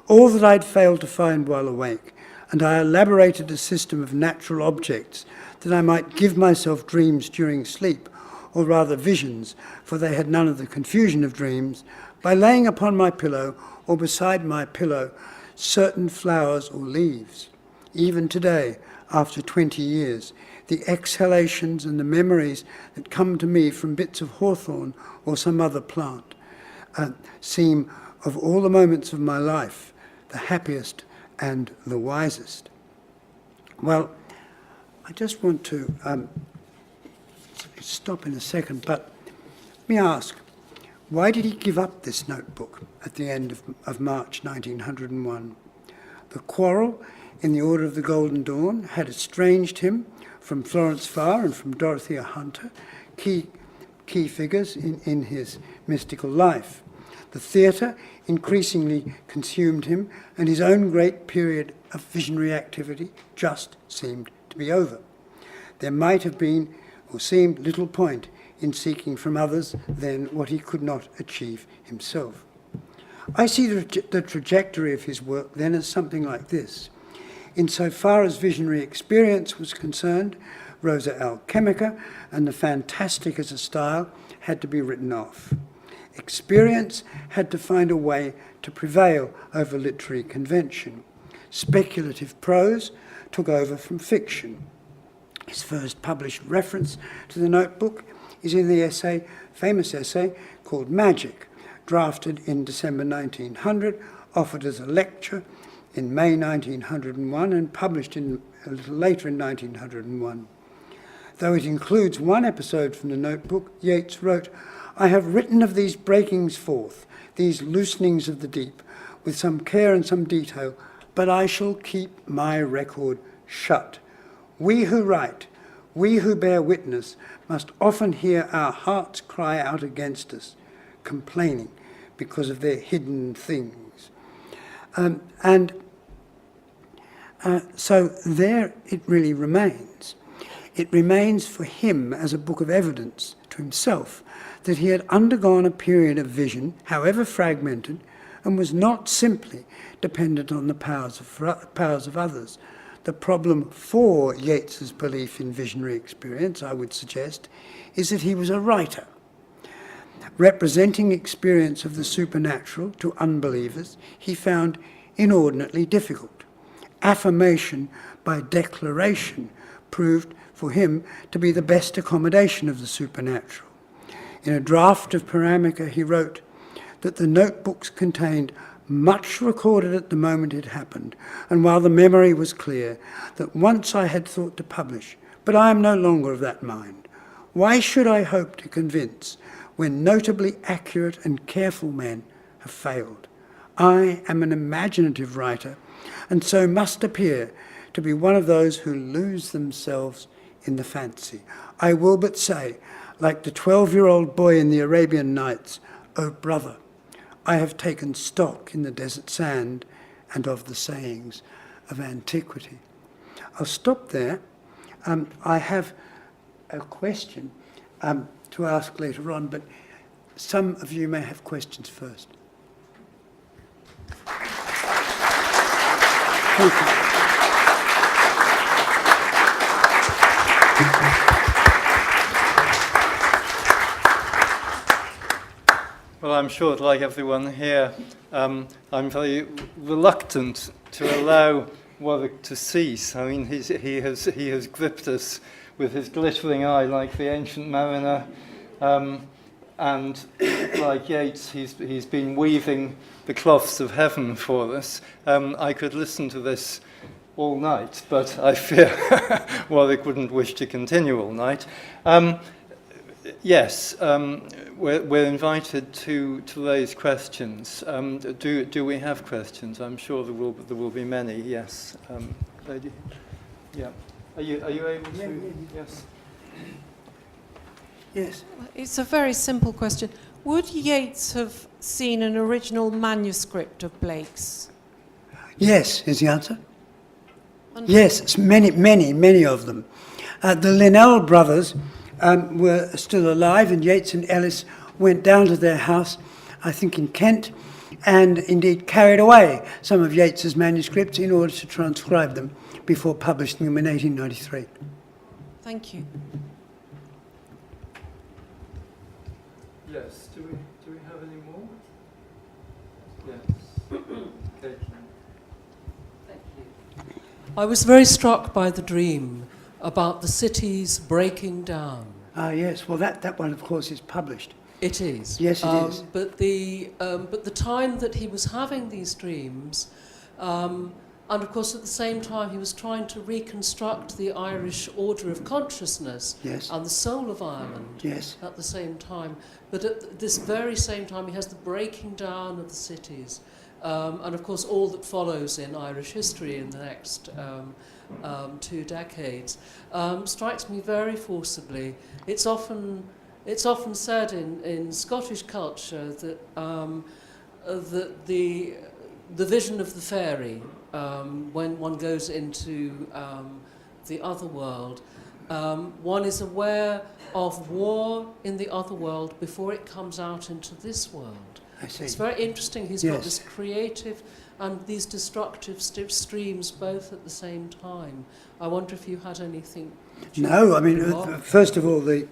all that I'd failed to find while awake, and I elaborated a system of natural objects that I might give myself dreams during sleep, or rather visions, for they had none of the confusion of dreams, by laying upon my pillow or beside my pillow certain flowers or leaves. Even today, after 20 years, the exhalations and the memories that come to me from bits of hawthorn or some other plant seem, of all the moments of my life, the happiest and the wisest. Well, I just want to stop in a second, but let me ask, why did he give up this notebook at the end of March 1901? The quarrel in the Order of the Golden Dawn had estranged him from Florence Farr and from Dorothea Hunter, key figures in his mystical life. The theatre increasingly consumed him, and his own great period of visionary activity just seemed to be over. There might have been, or seemed, little point in seeking from others then what he could not achieve himself. I see the trajectory of his work then as something like this. Insofar as visionary experience was concerned, Rosa Alchemica and the fantastic as a style had to be written off. Experience had to find a way to prevail over literary convention. Speculative prose took over from fiction. His first published reference to the notebook is in the famous essay called Magic, drafted in December 1900, offered as a lecture in May 1901, and published a little later in 1901. Though it includes one episode from the notebook, Yeats wrote, "I have written of these breakings forth, these loosenings of the deep, with some care and some detail, but I shall keep my record shut. We who write, we who bear witness, must often hear our hearts cry out against us, complaining because of their hidden things." So there it really remains. It remains for him as a book of evidence to himself that he had undergone a period of vision, however fragmented, and was not simply dependent on the powers of others. The problem for Yeats's belief in visionary experience, I would suggest, is that he was a writer. Representing experience of the supernatural to unbelievers, he found inordinately difficult. Affirmation by declaration proved for him to be the best accommodation of the supernatural. In a draft of Paramica, he wrote that the notebooks contained much recorded at the moment it happened, and while the memory was clear, that once I had thought to publish, but I am no longer of that mind. Why should I hope to convince when notably accurate and careful men have failed? I am an imaginative writer, and so must appear to be one of those who lose themselves in the fancy. I will but say, like the 12-year-old boy in the Arabian Nights, "O brother, I have taken stock in the desert sand and of the sayings of antiquity." I'll stop there. I have a question to ask later on, but some of you may have questions first. Thank you. Well, I'm sure, like everyone here, I'm very reluctant to allow Warwick to cease. I mean, he has gripped us with his glittering eye like the ancient mariner, and like Yeats, he's been weaving the cloths of heaven for us. I could listen to this all night, but I fear Warwick wouldn't wish to continue all night. Yes, we're invited to raise questions. Do we have questions? I'm sure there will be many. Yes, lady. Yeah. Are you able to? Yeah. Yes. Yes. It's a very simple question. Would Yeats have seen an original manuscript of Blake's? Yes, is the answer. Yes, it's many of them. The Linnell brothers were still alive, and Yeats and Ellis went down to their house, I think in Kent, and indeed carried away some of Yeats's manuscripts in order to transcribe them before publishing them in 1893. Thank you. Yes. Do we have any more? Yes. Kathleen. I was very struck by the dream about the cities breaking down. Ah, yes. Well, that one, of course, is published. It is. Yes, it is. But the time that he was having these dreams, and of course at the same time he was trying to reconstruct the Irish order of consciousness Yes. and the soul of Ireland Yes. at the same time. But at this very same time he has the breaking down of the cities. And of course all that follows in Irish history in the next 2 decades strikes me very forcibly. It's often said in Scottish culture that that the vision of the fairy when one goes into the other world, one is aware of war in the other world before it comes out into this world. I see. It's very interesting. He's Yes. got this creative and these destructive streams both at the same time. I wonder if you had anything. No, I mean, remark? first of all, the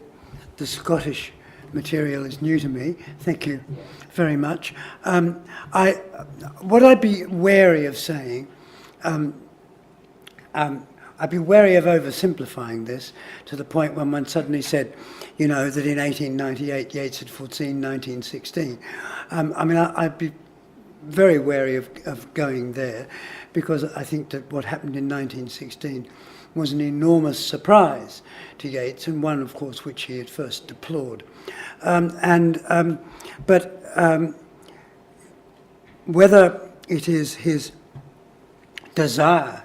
Scottish material is new to me. Thank you very much. What I'd be wary of saying, I'd be wary of oversimplifying this to the point when one suddenly said, you know, that in 1898 Yeats had foreseen 1916. I'd be very wary of going there, because I think that what happened in 1916 was an enormous surprise to Yeats, and one, of course, which he had first deplored. But whether it is his desire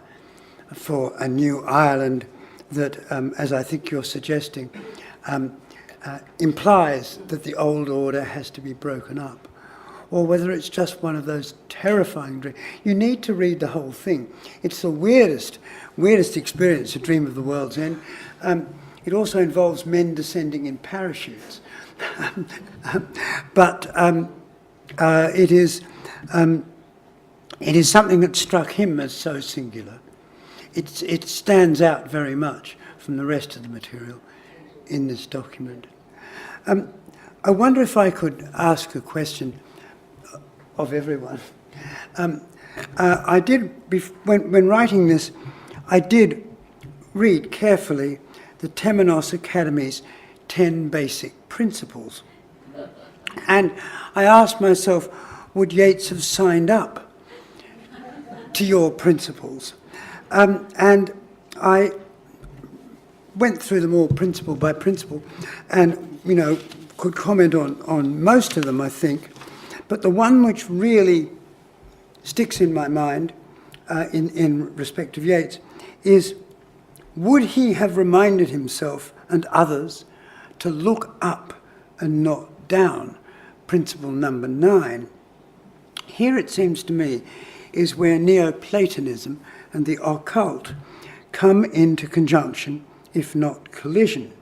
for a new Ireland that, as I think you're suggesting, implies that the old order has to be broken up, or whether it's just one of those terrifying dreams. You need to read the whole thing. It's the weirdest experience, A Dream of the World's End. It also involves men descending in parachutes. But it is something that struck him as so singular. It stands out very much from the rest of the material in this document. I wonder if I could ask a question of everyone. I did, when writing this, I did read carefully the Temenos Academy's 10 Basic Principles. And I asked myself, would Yeats have signed up to your principles? And I went through them all principle by principle, and, you know, could comment on most of them, I think. But the one which really sticks in my mind in respect of Yeats is, would he have reminded himself and others to look up and not down? Principle number 9. Here, it seems to me, is where Neoplatonism and the occult come into conjunction, if not collision.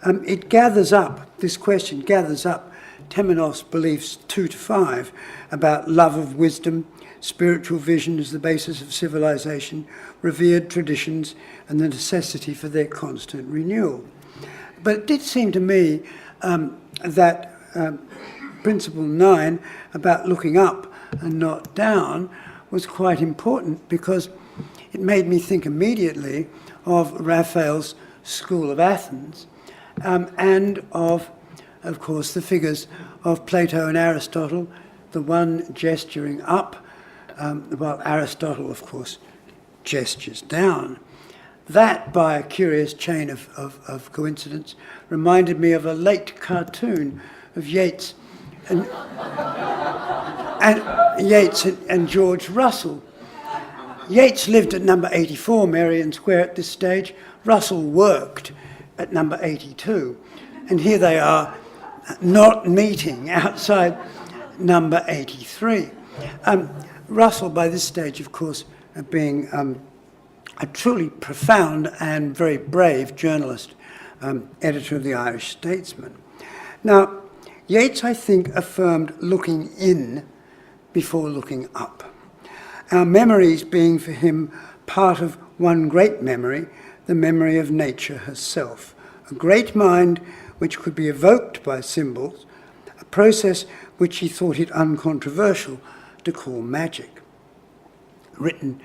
It gathers up, this question gathers up Temenos beliefs 2 to 5 about love of wisdom, spiritual vision as the basis of civilization, revered traditions, and the necessity for their constant renewal. But it did seem to me that Principle 9 about looking up and not down was quite important, because it made me think immediately of Raphael's School of Athens, and of course, the figures of Plato and Aristotle, the one gesturing up, while Aristotle, of course, gestures down. That, by a curious chain of coincidence, reminded me of a late cartoon of Yeats and George Russell. Yeats lived at number 84 Merrion Square at this stage. Russell worked at number 82. And here they are not meeting outside number 83. Russell, by this stage, of course, being a truly profound and very brave journalist, editor of the Irish Statesman. Now, Yeats, I think, affirmed looking in before looking up. Our memories being for him part of one great memory, the memory of nature herself, a great mind which could be evoked by symbols, a process which he thought it uncontroversial to call magic. Written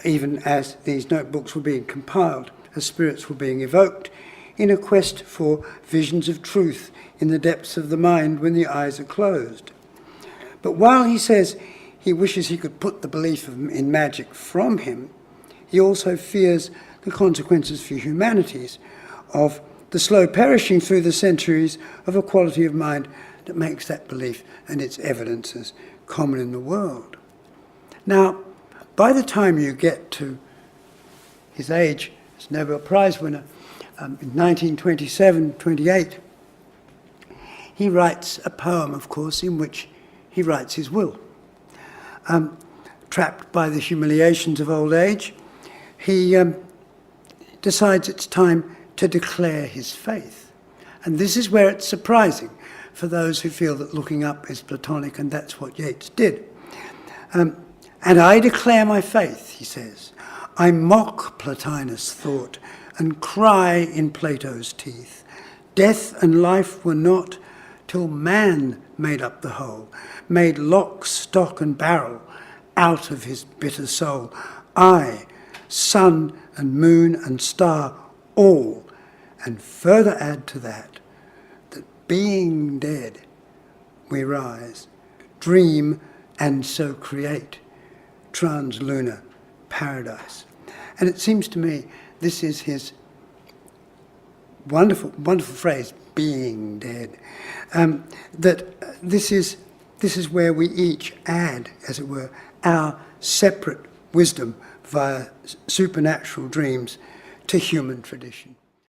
even as these notebooks were being compiled, as spirits were being evoked, in a quest for visions of truth in the depths of the mind when the eyes are closed. But while he says he wishes he could put the belief in magic from him, he also fears the consequences for humanities of the slow perishing through the centuries of a quality of mind that makes that belief and its evidences common in the world. Now, by the time you get to his age as Nobel Prize winner, in 1927-28, he writes a poem, of course, in which he writes his will. Trapped by the humiliations of old age, he decides it's time to declare his faith. And this is where it's surprising for those who feel that looking up is Platonic, and that's what Yeats did. And I declare my faith, he says. I mock Plotinus' thought and cry in Plato's teeth. Death and life were not till man made up the whole, made lock, stock and barrel out of his bitter soul. I, sun and moon and star, all, and further add to that being dead, we rise, dream and so create translunar paradise. And it seems to me this is his wonderful, wonderful phrase, being dead, that this is where we each add, as it were, our separate wisdom via supernatural dreams to human tradition.